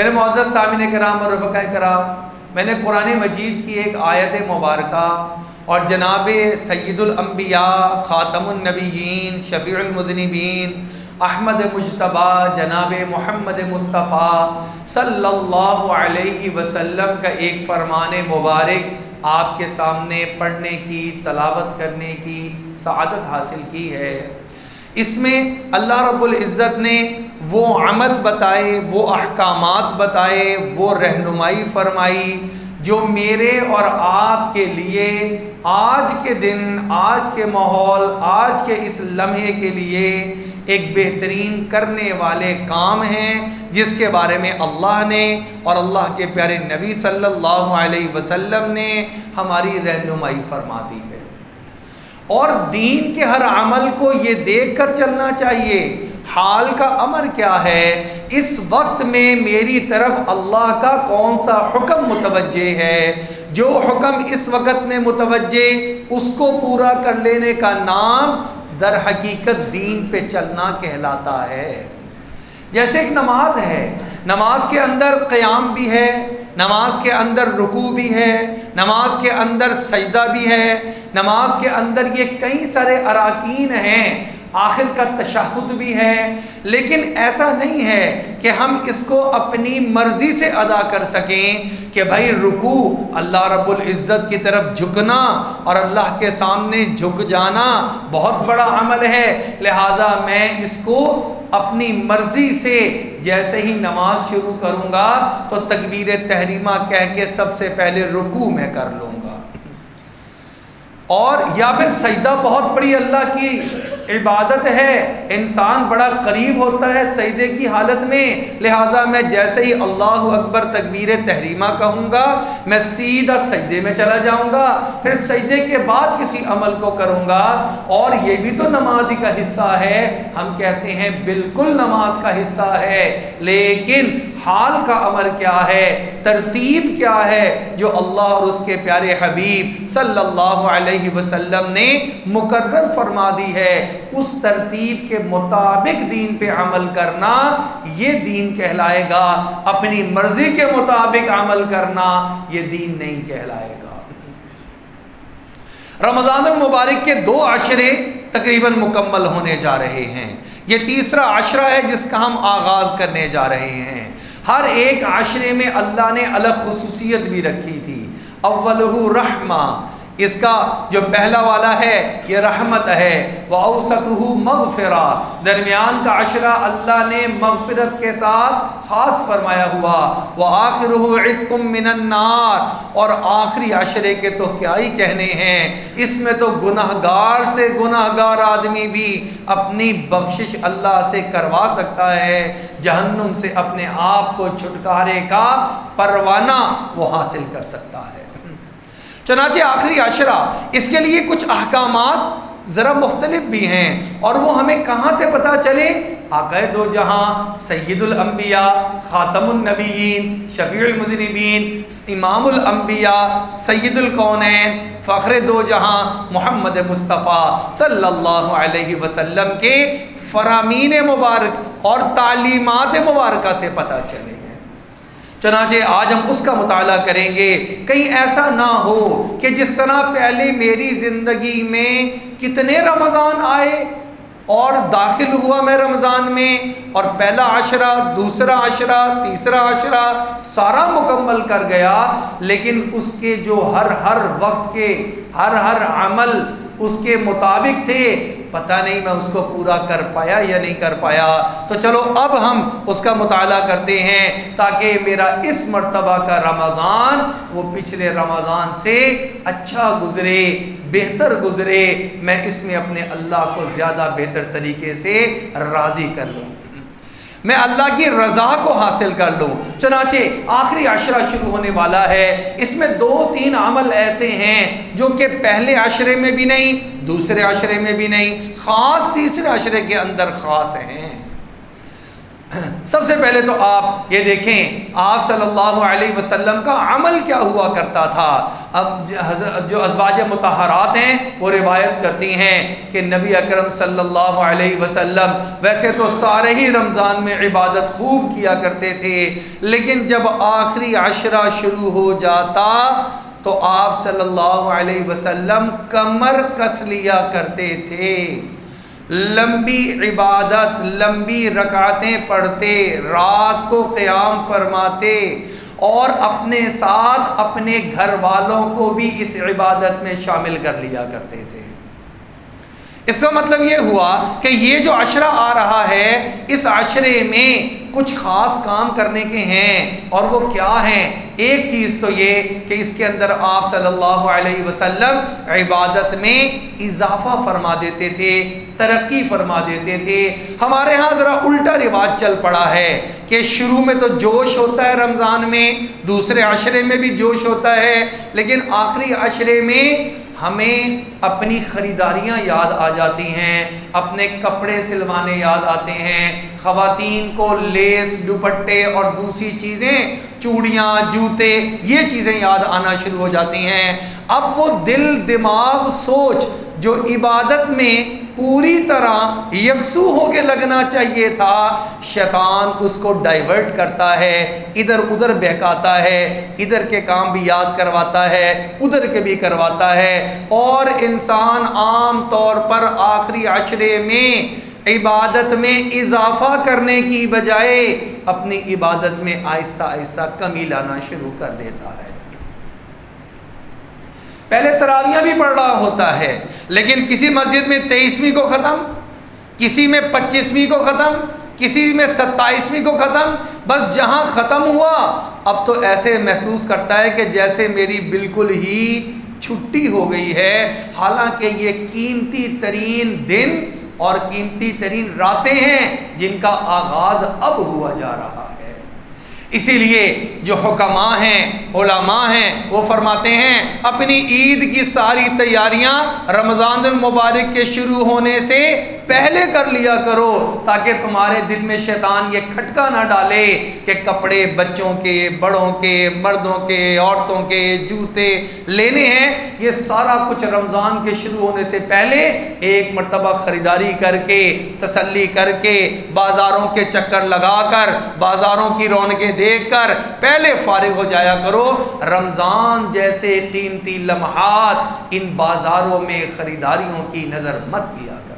میرے معزز سامعین کرام اور رفقاء کرام، میں نے قرآن مجید کی ایک آیت مبارکہ اور جناب سید الانبیاء خاتم النبیین شفیع المذنبین احمد مجتبیٰ جناب محمد مصطفیٰ صلی اللہ علیہ وسلم کا ایک فرمان مبارک آپ کے سامنے پڑھنے کی، تلاوت کرنے کی سعادت حاصل کی ہے۔ اس میں اللہ رب العزت نے وہ عمل بتائے، وہ احکامات بتائے، وہ رہنمائی فرمائی جو میرے اور آپ کے لیے آج کے دن، آج کے ماحول، آج کے اس لمحے کے لیے ایک بہترین کرنے والے کام ہیں، جس کے بارے میں اللہ نے اور اللہ کے پیارے نبی صلی اللہ علیہ وسلم نے ہماری رہنمائی فرما دی ہے۔ اور دین کے ہر عمل کو یہ دیکھ کر چلنا چاہیے حال کا امر کیا ہے، اس وقت میں میری طرف اللہ کا کون سا حکم متوجہ ہے۔ جو حکم اس وقت میں متوجہ، اس کو پورا کر لینے کا نام در حقیقت دین پہ چلنا کہلاتا ہے۔ جیسے ایک نماز ہے، نماز کے اندر قیام بھی ہے، نماز کے اندر رکوع بھی ہے، نماز کے اندر سجدہ بھی ہے، نماز کے اندر یہ کئی سارے اراکین ہیں، آخر کا تشہد بھی ہے، لیکن ایسا نہیں ہے کہ ہم اس کو اپنی مرضی سے ادا کر سکیں کہ بھائی رکوع اللہ رب العزت کی طرف جھکنا اور اللہ کے سامنے جھک جانا بہت بڑا عمل ہے، لہٰذا میں اس کو اپنی مرضی سے جیسے ہی نماز شروع کروں گا تو تکبیر تحریمہ کہہ کے سب سے پہلے رکوع میں کر لوں گا، اور یا پھر سجدہ بہت بڑی اللہ کی عبادت ہے، انسان بڑا قریب ہوتا ہے سجدے کی حالت میں، لہٰذا میں جیسے ہی اللہ اکبر تکبیر تحریمہ کہوں گا میں سیدھا سجدے میں چلا جاؤں گا، پھر سجدے کے بعد کسی عمل کو کروں گا، اور یہ بھی تو نماز ہی کا حصہ ہے۔ ہم کہتے ہیں بالکل نماز کا حصہ ہے، لیکن حال کا امر کیا ہے، ترتیب کیا ہے جو اللہ اور اس کے پیارے حبیب صلی اللہ علیہ وسلم نے مقرر فرما دی ہے، اس ترتیب کے مطابق دین پہ عمل کرنا یہ دین کہلائے گا، اپنی مرضی کے مطابق عمل کرنا یہ دین نہیں کہلائے گا۔ رمضان المبارک کے 2 عشرے تقریباً مکمل ہونے جا رہے ہیں، یہ تیسرا عشرہ ہے جس کا ہم آغاز کرنے جا رہے ہیں۔ ہر ایک عشرے میں اللہ نے الگ خصوصیت بھی رکھی تھی۔ اولہ رحمہ، اس کا جو پہلا والا ہے یہ رحمت ہے، وَأَوْسَطُهُ مغفرہ، درمیان کا عشرہ اللہ نے مغفرت کے ساتھ خاص فرمایا ہوا، وَآخِرُهُ عِتْقٌ مِّنَ النَّارِ، اور آخری عشرے کے تو کیا ہی کہنے ہیں، اس میں تو گناہگار سے گناہگار آدمی بھی اپنی بخشش اللہ سے کروا سکتا ہے، جہنم سے اپنے آپ کو چھٹکارے کا پروانہ وہ حاصل کر سکتا ہے۔ چنانچہ آخری عشرہ، اس کے لیے کچھ احکامات ذرا مختلف بھی ہیں، اور وہ ہمیں کہاں سے پتہ چلے؟ آقا دو جہاں سید الانبیاء خاتم النبیین شفیع المذنبین امام الانبیاء سید الکونین فخر دو جہاں محمد مصطفیٰ صلی اللہ علیہ وسلم کے فرامین مبارک اور تعلیمات مبارکہ سے پتہ چلے۔ چنانچہ آج ہم اس کا مطالعہ کریں گے، کہیں ایسا نہ ہو کہ جس طرح پہلے میری زندگی میں کتنے رمضان آئے اور داخل ہوا میں رمضان میں، اور پہلا عشرہ، دوسرا عشرہ، تیسرا عشرہ سارا مکمل کر گیا، لیکن اس کے جو ہر وقت کے ہر عمل اس کے مطابق تھے، پتہ نہیں میں اس کو پورا کر پایا یا نہیں کر پایا۔ تو چلو اب ہم اس کا مطالعہ کرتے ہیں تاکہ میرا اس مرتبہ کا رمضان وہ پچھلے رمضان سے اچھا گزرے، بہتر گزرے، میں اس میں اپنے اللہ کو زیادہ بہتر طریقے سے راضی کر لوں، میں اللہ کی رضا کو حاصل کر لوں۔ چنانچہ آخری عشرہ شروع ہونے والا ہے، اس میں 2-3 عمل ایسے ہیں جو کہ پہلے عشرے میں بھی نہیں، دوسرے عشرے میں بھی نہیں، خاص تیسرے عشرے کے اندر خاص ہیں۔ سب سے پہلے تو آپ یہ دیکھیں آپ صلی اللہ علیہ وسلم کا عمل کیا ہوا کرتا تھا۔ اب جو ازواج مطہرات ہیں وہ روایت کرتی ہیں کہ نبی اکرم صلی اللہ علیہ وسلم ویسے تو سارے ہی رمضان میں عبادت خوب کیا کرتے تھے، لیکن جب آخری عشرہ شروع ہو جاتا تو آپ صلی اللہ علیہ وسلم کمر کس لیا کرتے تھے، لمبی عبادت، لمبی رکعتیں پڑھتے، رات کو قیام فرماتے اور اپنے ساتھ اپنے گھر والوں کو بھی اس عبادت میں شامل کر لیا کرتے تھے۔ اس کا مطلب یہ ہوا کہ یہ جو عشرہ آ رہا ہے اس عشرے میں کچھ خاص کام کرنے کے ہیں، اور وہ کیا ہیں؟ ایک چیز تو یہ کہ اس کے اندر آپ صلی اللہ علیہ وسلم عبادت میں اضافہ فرما دیتے تھے، ترقی فرما دیتے تھے۔ ہمارے ہاں ذرا الٹا رواج چل پڑا ہے کہ شروع میں تو جوش ہوتا ہے رمضان میں، دوسرے عشرے میں بھی جوش ہوتا ہے، لیکن آخری عشرے میں ہمیں اپنی خریداریاں یاد آ جاتی ہیں، اپنے کپڑے سلوانے یاد آتے ہیں، خواتین کو لیس، دوپٹے اور دوسری چیزیں، چوڑیاں، جوتے، یہ چیزیں یاد آنا شروع ہو جاتی ہیں۔ اب وہ دل، دماغ، سوچ جو عبادت میں پوری طرح یکسو ہو کے لگنا چاہیے تھا، شیطان اس کو ڈائیورٹ کرتا ہے، ادھر ادھر بہکاتا ہے، ادھر کے کام بھی یاد کرواتا ہے، ادھر کے بھی کرواتا ہے، اور انسان عام طور پر آخری عشرے میں عبادت میں اضافہ کرنے کی بجائے اپنی عبادت میں آہستہ آہستہ کمی لانا شروع کر دیتا ہے۔ پہلے تراویح بھی پڑھ رہا ہوتا ہے، لیکن کسی مسجد میں 23ویں کو ختم، کسی میں 25ویں کو ختم، کسی میں 27ویں کو ختم، بس جہاں ختم ہوا اب تو ایسے محسوس کرتا ہے کہ جیسے میری بالکل ہی چھٹی ہو گئی ہے، حالانکہ یہ قیمتی ترین دن اور قیمتی ترین راتیں ہیں جن کا آغاز اب ہوا جا رہا ہے۔ اسی لیے جو حکماء ہیں، علماء ہیں، وہ فرماتے ہیں اپنی عید کی ساری تیاریاں رمضان المبارک کے شروع ہونے سے پہلے کر لیا کرو، تاکہ تمہارے دل میں شیطان یہ کھٹکا نہ ڈالے کہ کپڑے بچوں کے، بڑوں کے، مردوں کے، عورتوں کے، جوتے لینے ہیں۔ یہ سارا کچھ رمضان کے شروع ہونے سے پہلے ایک مرتبہ خریداری کر کے، تسلی کر کے، بازاروں کے چکر لگا کر، بازاروں کی رونقیں دیکھ کر پہلے فارغ ہو جایا کرو۔ رمضان جیسے قیمتی لمحات ان بازاروں میں خریداریوں کی نظر مت کیا کرو۔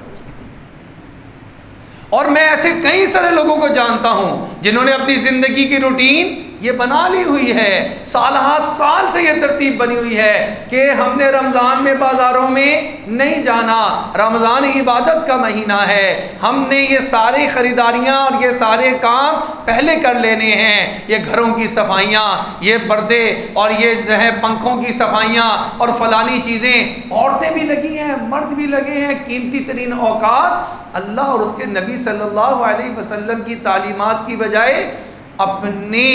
اور میں ایسے کئی سارے لوگوں کو جانتا ہوں جنہوں نے اپنی زندگی کی روٹین یہ بنا لی ہوئی ہے، سال ہر سال سے یہ ترتیب بنی ہوئی ہے کہ ہم نے رمضان میں بازاروں میں نہیں جانا، رمضان عبادت کا مہینہ ہے، ہم نے یہ ساری خریداریاں اور یہ سارے کام پہلے کر لینے ہیں، یہ گھروں کی صفائیاں، یہ پردے اور یہ جو ہے پنکھوں کی صفائیاں اور فلانی چیزیں، عورتیں بھی لگی ہیں، مرد بھی لگے ہیں، قیمتی ترین اوقات اللہ اور اس کے نبی صلی اللہ علیہ وسلم کی تعلیمات کی بجائے اپنے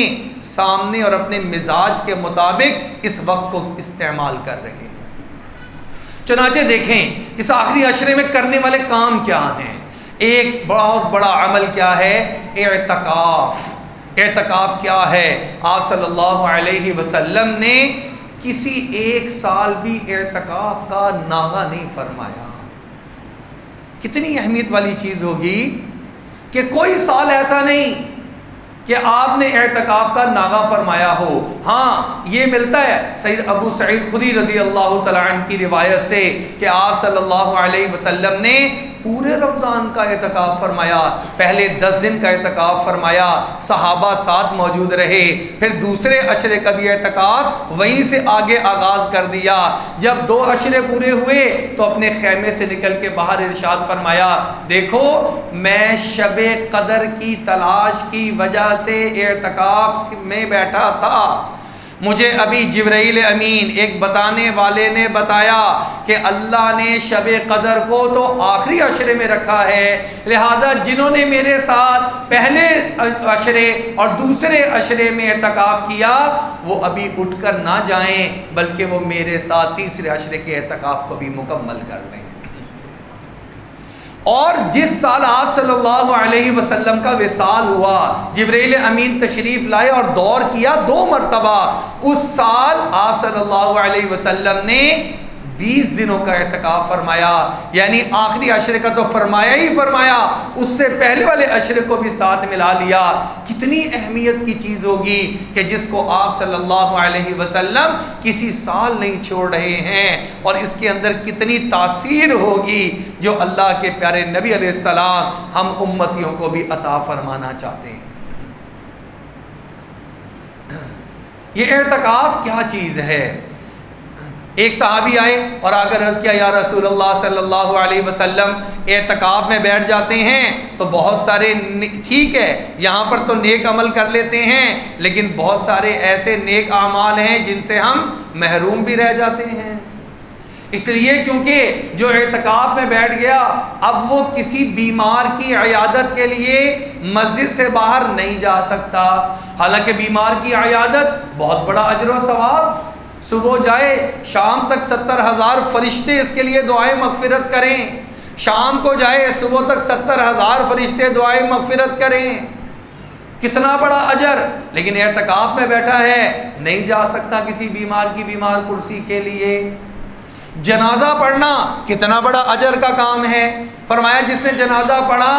سامنے اور اپنے مزاج کے مطابق اس وقت کو استعمال کر رہے ہیں۔ چنانچہ دیکھیں اس آخری عشرے میں کرنے والے کام کیا ہیں۔ ایک بہت بڑا عمل کیا ہے؟ اعتکاف۔ اعتکاف کیا ہے؟ آپ صلی اللہ علیہ وسلم نے کسی ایک سال بھی اعتکاف کا ناغہ نہیں فرمایا۔ کتنی اہمیت والی چیز ہوگی کہ کوئی سال ایسا نہیں کہ آپ نے اعتکاف کا ناغہ فرمایا ہو۔ ہاں یہ ملتا ہے سید ابو سعید خدری رضی اللہ تعالیٰ عنہ کی روایت سے کہ آپ صلی اللہ علیہ وسلم نے پورے رمضان کا اعتکاف فرمایا، پہلے 10 دن کا اعتکاف فرمایا، صحابہ ساتھ موجود رہے، پھر دوسرے عشرے کا بھی اعتکاف وہیں سے آگے آغاز کر دیا۔ جب 2 عشرے پورے ہوئے تو اپنے خیمے سے نکل کے باہر ارشاد فرمایا، دیکھو میں شب قدر کی تلاش کی وجہ سے اعتکاف میں بیٹھا تھا، مجھے ابھی جبرائیل امین ایک بتانے والے نے بتایا کہ اللہ نے شب قدر کو تو آخری عشرے میں رکھا ہے، لہذا جنہوں نے میرے ساتھ پہلے عشرے اور دوسرے عشرے میں اعتکاف کیا وہ ابھی اٹھ کر نہ جائیں، بلکہ وہ میرے ساتھ تیسرے عشرے کے اعتکاف کو بھی مکمل کر لیں۔ اور جس سال آپ صلی اللہ علیہ وسلم کا وصال ہوا، جبرائیل امین تشریف لائے اور دور کیا 2 مرتبہ، اس سال آپ صلی اللہ علیہ وسلم نے 20 دنوں کا اعتکاف فرمایا، یعنی آخری عشرے کا تو فرمایا ہی فرمایا، اس سے پہلے والے عشرے کو بھی ساتھ ملا لیا۔ کتنی اہمیت کی چیز ہوگی کہ جس کو آپ صلی اللہ علیہ وسلم کسی سال نہیں چھوڑ رہے ہیں، اور اس کے اندر کتنی تاثیر ہوگی جو اللہ کے پیارے نبی علیہ السلام ہم امتیوں کو بھی عطا فرمانا چاہتے ہیں۔ یہ اعتکاف کیا چیز ہے؟ ایک صحابی آئے اور آ کر عرض کیا، یا رسول اللہ صلی اللہ علیہ وسلم اعتکاف میں بیٹھ جاتے ہیں تو بہت سارے، ٹھیک ہے یہاں پر تو نیک عمل کر لیتے ہیں، لیکن بہت سارے ایسے نیک اعمال ہیں جن سے ہم محروم بھی رہ جاتے ہیں۔ اس لیے کیونکہ جو اعتکاف میں بیٹھ گیا اب وہ کسی بیمار کی عیادت کے لیے مسجد سے باہر نہیں جا سکتا، حالانکہ بیمار کی عیادت بہت بڑا اجر و ثواب، صبح جائے شام تک 70,000 فرشتے اس کے لیے دعائیں مغفرت کریں، شام کو جائے صبح تک 70,000 فرشتے دعائیں مغفرت کریں، کتنا بڑا اجر۔ لیکن اعتکاف میں بیٹھا ہے، نہیں جا سکتا کسی بیمار کی بیمار کرسی کے لیے۔ جنازہ پڑھنا کتنا بڑا اجر کا کام ہے، فرمایا جس نے جنازہ پڑھا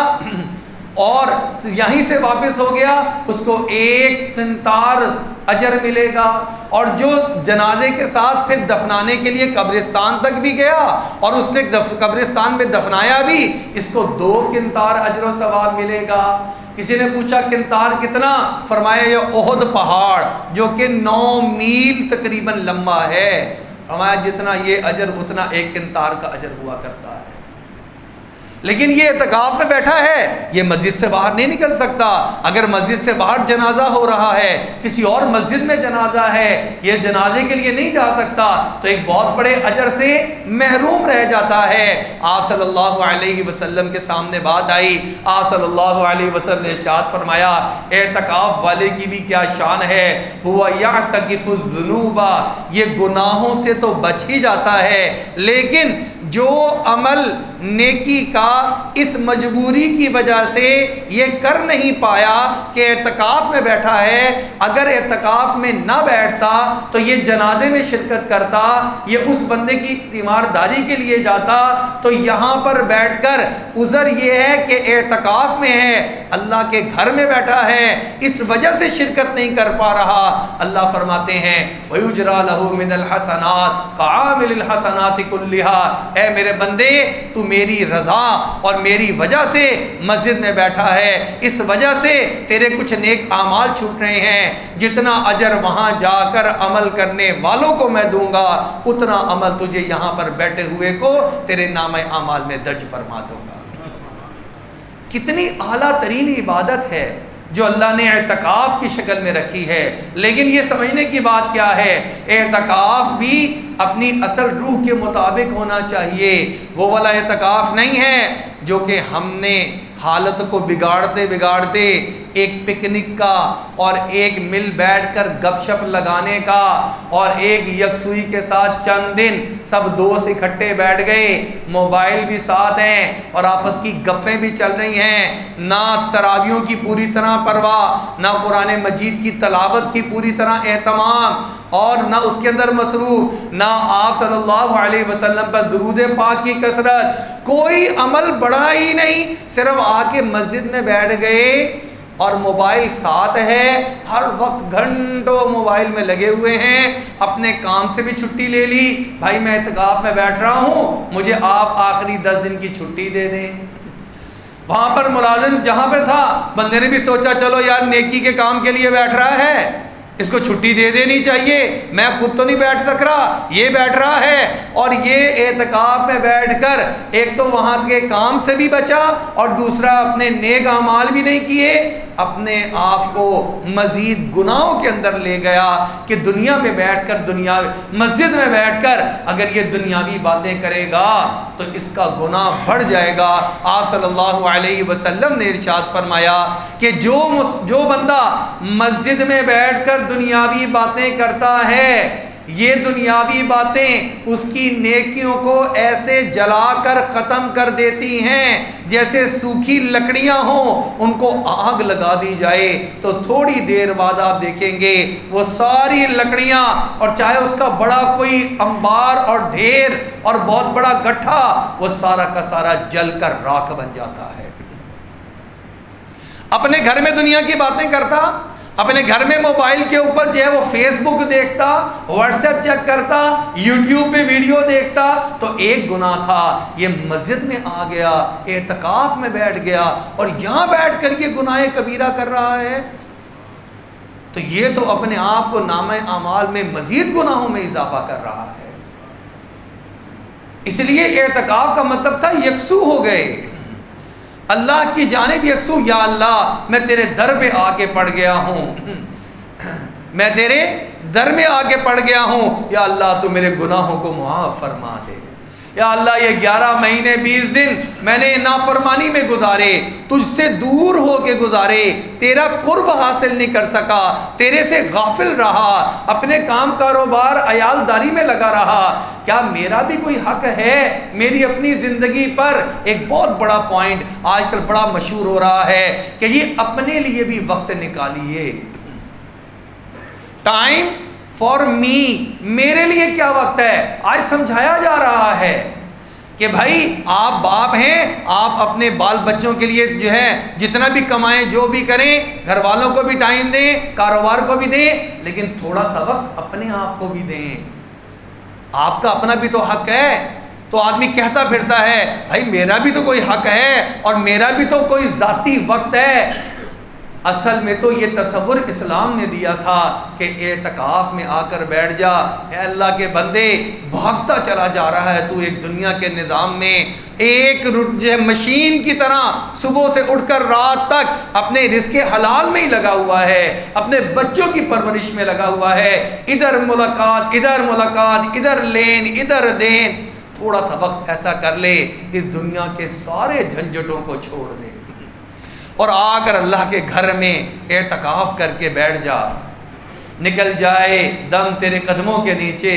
اور یہیں سے واپس ہو گیا اس کو 1 قنطار اجر ملے گا، اور جو جنازے کے ساتھ پھر دفنانے کے لیے قبرستان تک بھی گیا اور اس نے قبرستان میں دفنایا بھی، اس کو 2 قنطار اجر و ثواب ملے گا۔ کسی نے پوچھا قنطار کتنا؟ فرمایا یہ احد پہاڑ جو کہ 9 میل تقریباً لمبا ہے، فرمایا جتنا یہ اجر اتنا 1 قنطار کا اجر ہوا کرتا ہے۔ لیکن یہ اعتکاف میں بیٹھا ہے، یہ مسجد سے باہر نہیں نکل سکتا۔ اگر مسجد سے باہر جنازہ ہو رہا ہے، کسی اور مسجد میں جنازہ ہے، یہ جنازے کے لیے نہیں جا سکتا تو ایک بہت بڑے اجر سے محروم رہ جاتا ہے۔ آپ صلی اللہ علیہ وسلم کے سامنے بات آئی، آپ صلی اللہ علیہ وسلم نے ارشاد فرمایا اعتکاف والے کی بھی کیا شان ہے، ہوا یعتکف الذنوب، یہ گناہوں سے تو بچ ہی جاتا ہے، لیکن جو عمل نیکی کا اس مجبوری کی وجہ سے یہ کر نہیں پایا کہ اعتکاف میں بیٹھا ہے، اگر اعتکاف میں نہ بیٹھتا تو یہ جنازے میں شرکت کرتا، یہ اس بندے کی تیمارداری کے لیے جاتا، تو یہاں پر بیٹھ کر عذر یہ ہے کہ اعتکاف میں ہے، اللہ کے گھر میں بیٹھا ہے، اس وجہ سے شرکت نہیں کر پا رہا۔ اللہ فرماتے ہیں وَيُجْرَى لَهُ مِنَ الْحَسَنَاتِ كَعَامِلِ الْحَسَنَاتِ كُلِّهَا، اے میرے بندے تو میری رضا اور میری وجہ سے مسجد میں بیٹھا ہے، اس وجہ سے تیرے کچھ نیک اعمال چھوٹ رہے ہیں، جتنا اجر وہاں جا کر عمل کرنے والوں کو میں دوں گا اتنا عمل تجھے یہاں پر بیٹھے ہوئے کو تیرے نامہ اعمال میں درج فرما دوں گا۔ کتنی اعلیٰ ترین عبادت ہے جو اللہ نے اعتکاف کی شکل میں رکھی ہے۔ لیکن یہ سمجھنے کی بات کیا ہے، اعتکاف بھی اپنی اصل روح کے مطابق ہونا چاہیے، وہ والا اعتکاف نہیں ہے جو کہ ہم نے حالت کو بگاڑتے بگاڑتے ایک پکنک کا اور ایک مل بیٹھ کر گپ شپ لگانے کا اور ایک یکسوئی کے ساتھ چند دن سب دوست اکٹھے بیٹھ گئے، موبائل بھی ساتھ ہیں اور آپس کی گپیں بھی چل رہی ہیں، نہ تراویحوں کی پوری طرح پرواہ، نہ قرآن مجید کی تلاوت کی پوری طرح اہتمام، اور نہ اس کے اندر مصروف، نہ آپ صلی اللہ علیہ وسلم پر درود پاک کی کثرت، کوئی عمل بڑھا ہی نہیں، صرف آ کے مسجد میں بیٹھ گئے اور موبائل ساتھ ہے، ہر وقت گھنٹوں موبائل میں لگے ہوئے ہیں، اپنے کام سے بھی چھٹی لے لی، بھائی میں اعتکاف میں بیٹھ رہا ہوں مجھے آپ آخری 10 دن کی چھٹی دے دیں۔ وہاں پر ملازم جہاں پہ تھا بندے نے بھی سوچا چلو یار نیکی کے کام کے لیے بیٹھ رہا ہے، اس کو چھٹی دے دینی چاہیے، میں خود تو نہیں بیٹھ سک رہا، یہ بیٹھ رہا ہے، اور یہ اعتکاف میں بیٹھ کر ایک تو وہاں سے کام سے بھی بچا اور دوسرا اپنے نیک اعمال بھی نہیں کیے، اپنے آپ کو مزید گناہوں کے اندر لے گیا کہ دنیا میں بیٹھ کر مسجد میں بیٹھ کر اگر یہ دنیاوی باتیں کرے گا تو اس کا گناہ بڑھ جائے گا۔ آپ صلی اللہ علیہ وسلم نے ارشاد فرمایا کہ جو بندہ مسجد میں بیٹھ کر دنیاوی باتیں کرتا ہے یہ دنیاوی باتیں اس کی نیکیوں کو ایسے جلا کر ختم کر دیتی ہیں جیسے سوکھی لکڑیاں ہوں ان کو آگ لگا دی جائے تو تھوڑی دیر بعد آپ دیکھیں گے وہ ساری لکڑیاں، اور چاہے اس کا بڑا کوئی انبار اور ڈھیر اور بہت بڑا گٹھا، وہ سارا کا سارا جل کر راکھ بن جاتا ہے۔ اپنے گھر میں دنیا کی باتیں کرتا، اپنے گھر میں موبائل کے اوپر جو ہے وہ فیس بک دیکھتا، واٹس ایپ چیک کرتا، یوٹیوب پہ ویڈیو دیکھتا تو ایک گناہ تھا، یہ مسجد میں آ گیا، اعتکاف میں بیٹھ گیا اور یہاں بیٹھ کر یہ گناہ کبیرہ کر رہا ہے، تو یہ تو اپنے آپ کو نامہ اعمال میں مزید گناہوں میں اضافہ کر رہا ہے۔ اس لیے اعتکاف کا مطلب تھا یکسو ہو گئے، اللہ کی جانب یکسو، یا اللہ میں تیرے در پہ آ کے پڑ گیا ہوں، میں تیرے در میں آ کے پڑ گیا ہوں، یا اللہ تو میرے گناہوں کو معاف فرما دے، یا اللہ یہ 11 مہینے 20 دن میں نے نافرمانی میں گزارے، تجھ سے دور ہو کے گزارے، تیرا قرب حاصل نہیں کر سکا، تیرے سے غافل رہا، اپنے کام کاروبار عیال داری میں لگا رہا، کیا میرا بھی کوئی حق ہے میری اپنی زندگی پر؟ ایک بہت بڑا پوائنٹ آج کل بڑا مشہور ہو رہا ہے کہ یہ اپنے لیے بھی وقت نکالیے، ٹائم فار می، میرے لیے کیا وقت ہے؟ آج سمجھایا جا رہا ہے کہ بھائی آپ باپ ہیں، آپ اپنے بال بچوں کے لیے جو ہے جتنا بھی کمائیں، جو بھی کریں، گھر والوں کو بھی ٹائم دیں، کاروبار کو بھی دیں، لیکن تھوڑا سا وقت اپنے آپ کو بھی دیں، آپ کا اپنا بھی تو حق ہے۔ تو آدمی کہتا پھرتا ہے بھائی میرا بھی تو کوئی حق ہے اور میرا بھی تو کوئی ذاتی وقت ہے، اصل میں تو یہ تصور اسلام نے دیا تھا کہ اعتکاف میں آ کر بیٹھ جا، اے اللہ کے بندے بھاگتا چلا جا رہا ہے تو ایک دنیا کے نظام میں، ایک جو ہے مشین کی طرح صبح سے اٹھ کر رات تک اپنے رزق حلال میں ہی لگا ہوا ہے، اپنے بچوں کی پرورش میں لگا ہوا ہے، ادھر ملاقات ادھر لین ادھر دین، تھوڑا سا وقت ایسا کر لے اس دنیا کے سارے جھنجھٹوں کو چھوڑ دے اور آ کر اللہ کے گھر میں اعتکاف کر کے بیٹھ جا، نکل جائے دم تیرے قدموں کے نیچے،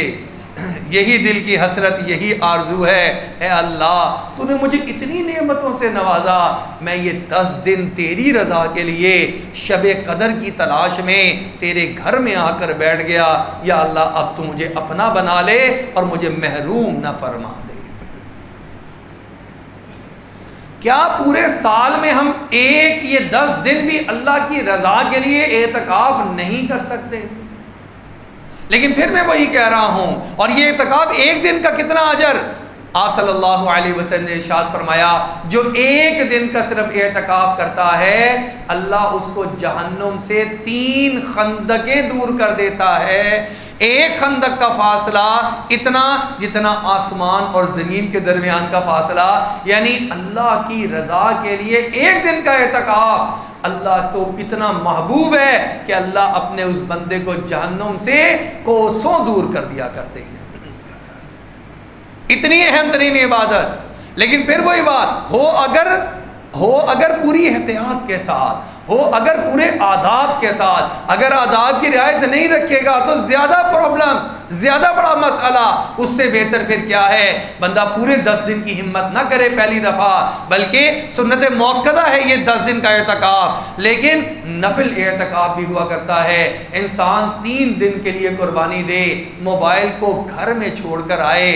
یہی دل کی حسرت، یہی آرزو ہے، اے اللہ تو نے مجھے اتنی نعمتوں سے نوازا، میں یہ 10 دن تیری رضا کے لیے شب قدر کی تلاش میں تیرے گھر میں آ کر بیٹھ گیا، یا اللہ اب تو مجھے اپنا بنا لے اور مجھے محروم نہ فرما دے۔ کیا پورے سال میں ہم ایک یہ 10 دن بھی اللہ کی رضا کے لیے اعتکاف نہیں کر سکتے؟ لیکن پھر میں وہی کہہ رہا ہوں، اور یہ اعتکاف ایک دن کا کتنا اجر؟ آپ صلی اللہ علیہ وسلم نے ارشاد فرمایا جو ایک دن کا صرف اعتکاف کرتا ہے اللہ اس کو جہنم سے 3 خندقیں دور کر دیتا ہے۔ ایک خندق کا فاصلہ اتنا جتنا آسمان اور زمین کے درمیان کا فاصلہ، یعنی اللہ کی رضا کے لیے ایک دن کا اعتکاف اللہ کو اتنا محبوب ہے کہ اللہ اپنے اس بندے کو جہنم سے کوسوں دور کر دیا کرتے ہیں۔ اتنی اہم ترین عبادت، لیکن پھر وہی بات ہو اگر پوری احتیاط کے ساتھ، ہو اگر پورے آداب کے ساتھ، اگر آداب کی رعایت نہیں رکھے گا تو زیادہ پرابلم، زیادہ بڑا مسئلہ۔ اس سے بہتر پھر کیا ہے بندہ پورے 10 دن کی ہمت نہ کرے پہلی دفعہ، بلکہ سنت موقدہ ہے یہ 10 دن کا اعتکاف، لیکن نفل اعتکاف بھی ہوا کرتا ہے۔ انسان 3 دن کے لیے قربانی دے، موبائل کو گھر میں چھوڑ کر آئے،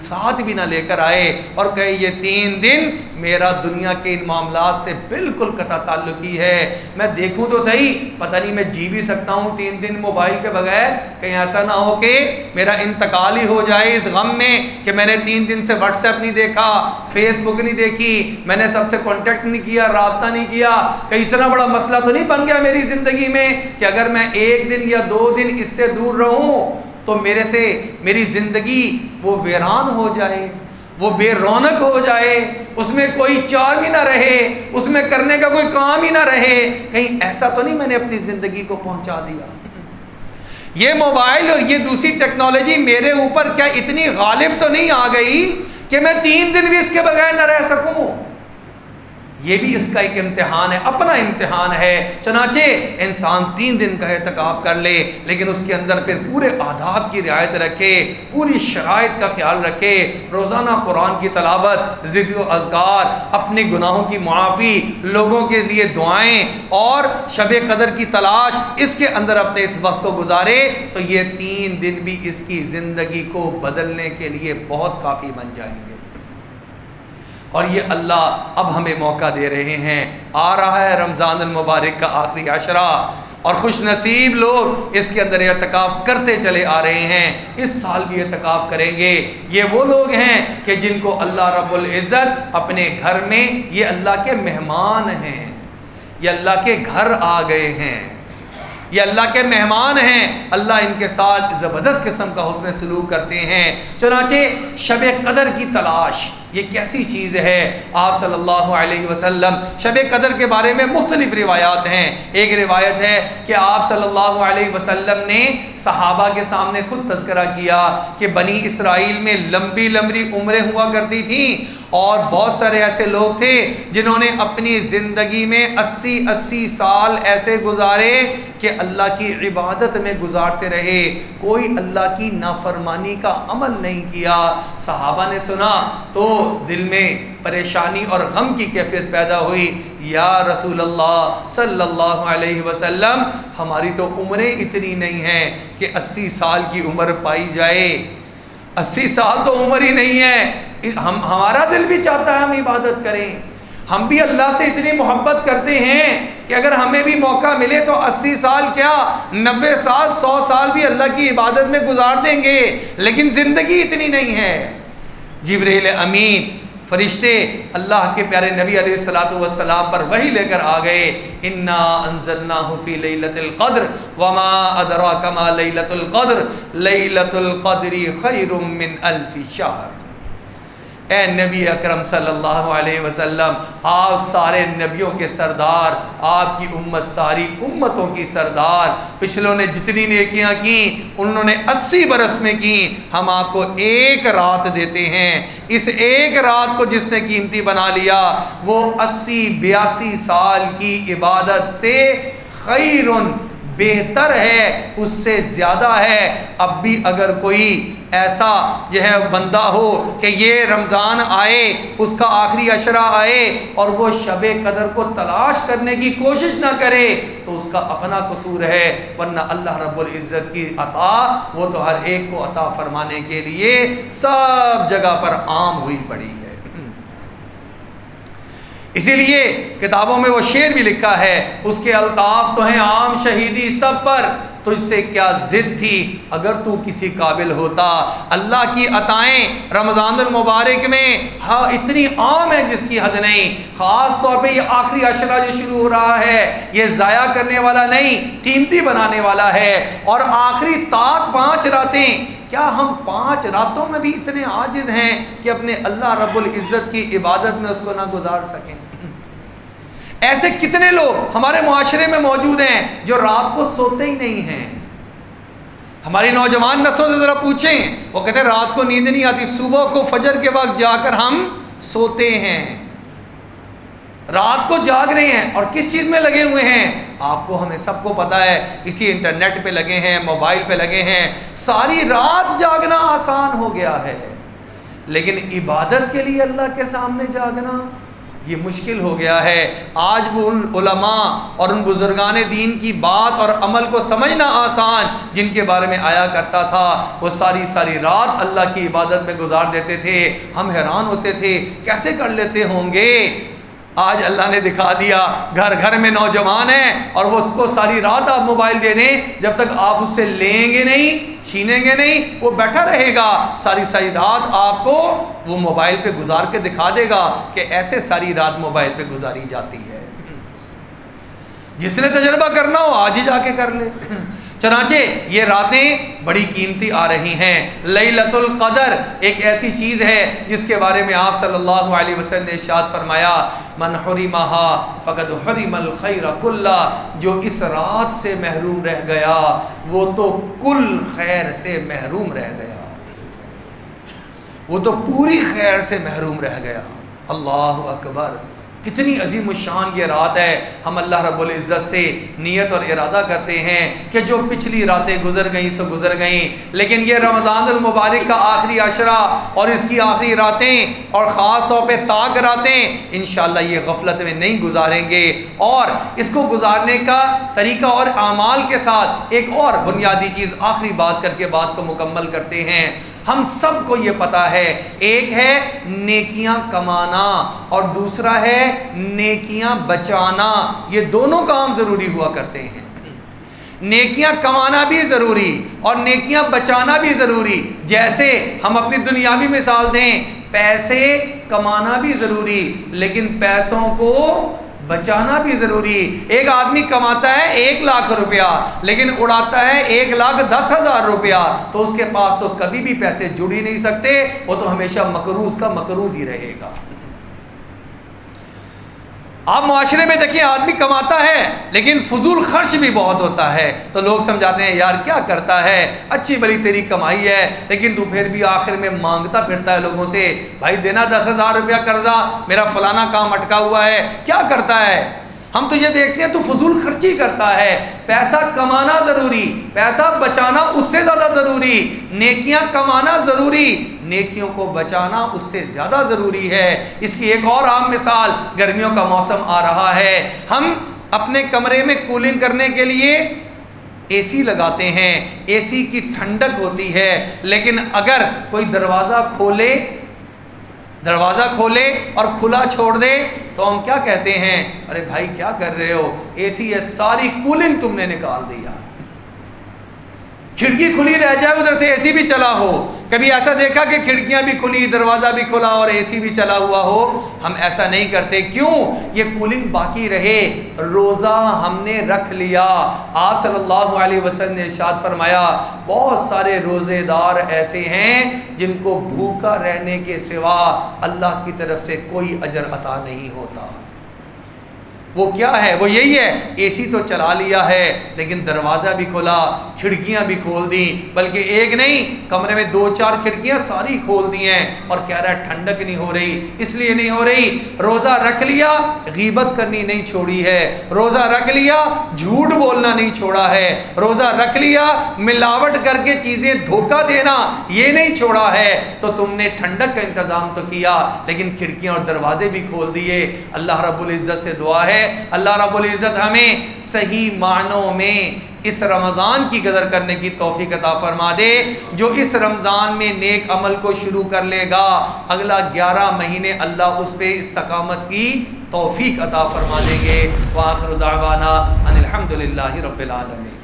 ساتھ بھی نہ لے کر آئے، اور کہے یہ 3 دن میرا دنیا کے ان معاملات سے بالکل قطع تعلقی ہے، میں دیکھوں تو صحیح، پتہ نہیں میں جی بھی سکتا ہوں 3 دن موبائل کے بغیر، کہیں ایسا نہ ہو کہ میرا انتقال ہی ہو جائے اس غم میں کہ میں نے 3 دن سے واٹس ایپ نہیں دیکھا، فیس بک نہیں دیکھی، میں نے سب سے کانٹیکٹ نہیں کیا، رابطہ نہیں کیا، کہ اتنا بڑا مسئلہ تو نہیں بن گیا میری زندگی میں کہ اگر میں 1 دن یا 2 دن اس سے دور رہوں تو میرے سے میری زندگی وہ ویران ہو جائے، وہ بے رونق ہو جائے، اس میں کوئی چال ہی نہ رہے، اس میں کرنے کا کوئی کام ہی نہ رہے، کہیں ایسا تو نہیں میں نے اپنی زندگی کو پہنچا دیا۔ یہ موبائل اور یہ دوسری ٹیکنالوجی میرے اوپر کیا اتنی غالب تو نہیں آ گئی کہ میں 3 دن بھی اس کے بغیر نہ رہ سکوں؟ یہ بھی اس کا ایک امتحان ہے، اپنا امتحان ہے۔ چنانچہ انسان 3 دن کا اعتکاف کر لے، لیکن اس کے اندر پھر پورے آداب کی رعایت رکھے، پوری شرائط کا خیال رکھے، روزانہ قرآن کی تلاوت، ذکر و اذکار، اپنے گناہوں کی معافی، لوگوں کے لیے دعائیں اور شب قدر کی تلاش، اس کے اندر اپنے اس وقت کو گزارے تو یہ 3 دن بھی اس کی زندگی کو بدلنے کے لیے بہت کافی بن جائیں گے۔ اور یہ اللہ اب ہمیں موقع دے رہے ہیں، آ رہا ہے رمضان المبارک کا آخری عشرہ، اور خوش نصیب لوگ اس کے اندر اعتکاف کرتے چلے آ رہے ہیں، اس سال بھی اعتکاف کریں گے۔ یہ وہ لوگ ہیں کہ جن کو اللہ رب العزت اپنے گھر میں، یہ اللہ کے مہمان ہیں، یہ اللہ کے گھر آ گئے ہیں، یہ اللہ کے مہمان ہیں، اللہ ان کے ساتھ زبردست قسم کا حسن سلوک کرتے ہیں۔ چنانچہ شب قدر کی تلاش یہ کیسی چیز ہے؟ آپ صلی اللہ علیہ وسلم شب قدر کے بارے میں مختلف روایات ہیں۔ ایک روایت ہے کہ آپ صلی اللہ علیہ وسلم نے صحابہ کے سامنے خود تذکرہ کیا کہ بنی اسرائیل میں لمبی لمبی عمریں ہوا کرتی تھیں، اور بہت سارے ایسے لوگ تھے جنہوں نے اپنی زندگی میں 80 سال ایسے گزارے کہ اللہ کی عبادت میں گزارتے رہے، کوئی اللہ کی نافرمانی کا عمل نہیں کیا۔ صحابہ نے سنا تو دل میں پریشانی اور غم کی کیفیت پیدا ہوئی، یا رسول اللہ صلی اللہ علیہ وسلم، ہماری تو عمریں اتنی نہیں ہیں کہ 80 سال کی عمر پائی جائے، 80 سال تو عمر ہی نہیں ہے، ہمارا دل بھی چاہتا ہے ہم عبادت کریں، ہم بھی اللہ سے اتنی محبت کرتے ہیں کہ اگر ہمیں بھی موقع ملے تو 80 سال کیا 90 سال 100 سال بھی اللہ کی عبادت میں گزار دیں گے، لیکن زندگی اتنی نہیں ہے۔ جبریل امین فرشتے اللہ کے پیارے نبی علیہ الصلوۃ والسلام پر وحی لے کر آ گئے، انا انزلناہ فی لیلۃ القدر وما ادراک ما لیلۃ القدر لیلۃ القدر خیر من الف شہر۔ اے نبی اکرم صلی اللہ علیہ وسلم، آپ سارے نبیوں کے سردار، آپ کی امت ساری امتوں کی سردار، پچھلوں نے جتنی نیکیاں کی انہوں نے 80 برس میں کی، ہم آپ کو ایک رات دیتے ہیں، اس ایک رات کو جس نے قیمتی بنا لیا وہ 80-82 سال کی عبادت سے خیرن بہتر ہے، اس سے زیادہ ہے۔ اب بھی اگر کوئی ایسا جو ہے بندہ ہو کہ یہ رمضان آئے، اس کا آخری عشرہ آئے اور وہ شب قدر کو تلاش کرنے کی کوشش نہ کرے تو اس کا اپنا قصور ہے، ورنہ اللہ رب العزت کی عطا وہ تو ہر ایک کو عطا فرمانے کے لیے سب جگہ پر عام ہوئی پڑی ہے۔ اسی لیے کتابوں میں وہ شعر بھی لکھا ہے، اس کے الطاف تو ہیں عام شہیدی سب پر، تجھ سے کیا ضد تھی اگر تو کسی قابل ہوتا۔ اللہ کی عطائیں رمضان المبارک میں اتنی عام ہے جس کی حد نہیں، خاص طور پہ یہ آخری عشرہ جو شروع ہو رہا ہے یہ ضائع کرنے والا نہیں، قیمتی بنانے والا ہے۔ اور آخری 5 راتیں، کیا ہم 5 راتوں میں بھی اتنے عاجز ہیں کہ اپنے اللہ رب العزت کی عبادت میں اس کو نہ گزار سکیں؟ ایسے کتنے لوگ ہمارے معاشرے میں موجود ہیں جو رات کو سوتے ہی نہیں ہیں۔ ہماری نوجوان نسلوں سے ذرا پوچھیں، وہ کہتے ہیں رات کو نیند نہیں آتی، صبح کو فجر کے وقت جا کر ہم سوتے ہیں، رات کو جاگ رہے ہیں اور کس چیز میں لگے ہوئے ہیں؟ آپ کو ہمیں سب کو پتا ہے، اسی انٹرنیٹ پہ لگے ہیں، موبائل پہ لگے ہیں، ساری رات جاگنا آسان ہو گیا ہے، لیکن عبادت کے لیے اللہ کے سامنے جاگنا یہ مشکل ہو گیا ہے۔ آج وہ ان علماء اور ان بزرگان دین کی بات اور عمل کو سمجھنا آسان جن کے بارے میں آیا کرتا تھا، وہ ساری رات اللہ کی عبادت میں گزار دیتے تھے، ہم حیران ہوتے تھے کیسے کر لیتے ہوں گے۔ آج اللہ نے دکھا دیا، گھر گھر میں نوجوان ہیں اور وہ اس کو ساری رات آپ موبائل دے دیں، جب تک آپ اس سے لیں گے نہیں، چھینیں گے نہیں، وہ بیٹھا رہے گا، ساری رات آپ کو وہ موبائل پہ گزار کے دکھا دے گا کہ ایسے ساری رات موبائل پہ گزاری جاتی ہے۔ جس نے تجربہ کرنا ہو آج ہی جا کے کر لے۔ چنانچہ یہ راتیں بڑی قیمتی آ رہی ہیں۔ لیلۃ القدر ایک ایسی چیز ہے جس کے بارے میں آپ صلی اللہ علیہ وسلم نے ارشاد فرمایا، من حرمہا فقد حرم الخیر کلہ، جو اس رات سے محروم رہ گیا وہ تو کل خیر سے محروم رہ گیا، وہ تو پوری خیر سے محروم رہ گیا۔ اللہ اکبر، کتنی عظیم الشان یہ رات ہے. ہم اللہ رب العزت سے نیت اور ارادہ کرتے ہیں کہ جو پچھلی راتیں گزر گئیں سو گزر گئیں، لیکن یہ رمضان المبارک کا آخری عشرہ اور اس کی آخری راتیں اور خاص طور پہ تاک راتیں انشاءاللہ یہ غفلت میں نہیں گزاریں گے. اور اس کو گزارنے کا طریقہ اور اعمال کے ساتھ ایک اور بنیادی چیز آخری بات کر کے بات کو مکمل کرتے ہیں. ہم سب کو یہ پتا ہے، ایک ہے نیکیاں کمانا اور دوسرا ہے نیکیاں بچانا. یہ دونوں کام ضروری ہوا کرتے ہیں. نیکیاں کمانا بھی ضروری اور نیکیاں بچانا بھی ضروری. جیسے ہم اپنی دنیاوی مثال دیں، پیسے کمانا بھی ضروری لیکن پیسوں کو بچانا بھی ضروری. ایک آدمی کماتا ہے 1,00,000 روپیہ لیکن اڑاتا ہے 1,10,000 روپیہ، تو اس کے پاس تو کبھی بھی پیسے جڑ ہی نہیں سکتے، وہ تو ہمیشہ مقروض کا مقروض ہی رہے گا. آپ معاشرے میں دیکھیں، آدمی کماتا ہے لیکن فضول خرچ بھی بہت ہوتا ہے، تو لوگ سمجھاتے ہیں یار کیا کرتا ہے، اچھی بڑی تیری کمائی ہے، لیکن تو پھر بھی آخر میں مانگتا پھرتا ہے لوگوں سے، بھائی دینا 10,000 روپیہ قرضہ، میرا فلانا کام اٹکا ہوا ہے. کیا کرتا ہے؟ ہم تو یہ دیکھتے ہیں تو فضول خرچی کرتا ہے. پیسہ کمانا ضروری، پیسہ بچانا اس سے زیادہ ضروری. نیکیاں کمانا ضروری، نیکیوں کو بچانا اس سے زیادہ ضروری ہے. اس کی ایک اور عام مثال، گرمیوں کا موسم آ رہا ہے، ہم اپنے کمرے میں کولنگ کرنے کے لیے اے سی لگاتے ہیں، اے سی کی ٹھنڈک ہوتی ہے، لیکن اگر کوئی دروازہ کھولے اور کھلا چھوڑ دے تو ہم کیا کہتے ہیں، ارے بھائی کیا کر رہے ہو، اے سی ہے، ساری کولنگ تم نے نکال دیا. کھڑکی کھلی رہ جائے ادھر سے اے سی بھی چلا ہو. کبھی ایسا دیکھا کہ کھڑکیاں بھی کھلی، دروازہ بھی کھلا اور اے سی بھی چلا ہوا ہو؟ ہم ایسا نہیں کرتے. کیوں؟ یہ کولنگ باقی رہے. روزہ ہم نے رکھ لیا. آپ صلی اللہ علیہ وسلم نے ارشاد فرمایا بہت سارے روزے دار ایسے ہیں جن کو بھوکا رہنے کے سوا اللہ کی طرف سے کوئی اجر عطا نہیں ہوتا. وہ کیا ہے؟ وہ یہی ہے، اے سی تو چلا لیا ہے لیکن دروازہ بھی کھولا، کھڑکیاں بھی کھول دیں، بلکہ ایک نہیں کمرے میں 2-4 کھڑکیاں ساری کھول دی ہیں، اور کہہ رہا ہے ٹھنڈک نہیں ہو رہی. اس لیے نہیں ہو رہی، روزہ رکھ لیا، غیبت کرنی نہیں چھوڑی ہے. روزہ رکھ لیا، جھوٹ بولنا نہیں چھوڑا ہے. روزہ رکھ لیا، ملاوٹ کر کے چیزیں دھوکہ دینا یہ نہیں چھوڑا ہے. تو تم نے ٹھنڈک کا انتظام تو کیا لیکن کھڑکیاں اور دروازے بھی کھول دیے. اللہ رب العزت سے دعا ہے اللہ رب العزت ہمیں صحیح معنوں میں اس رمضان کی قدر کرنے کی توفیق عطا فرما دے. جو اس رمضان میں نیک عمل کو شروع کر لے گا، اگلا 11 مہینے اللہ اس پہ استقامت کی توفیق عطا فرما دیں گے. وآخر دعوانا ان الحمدللہ رب العالمین.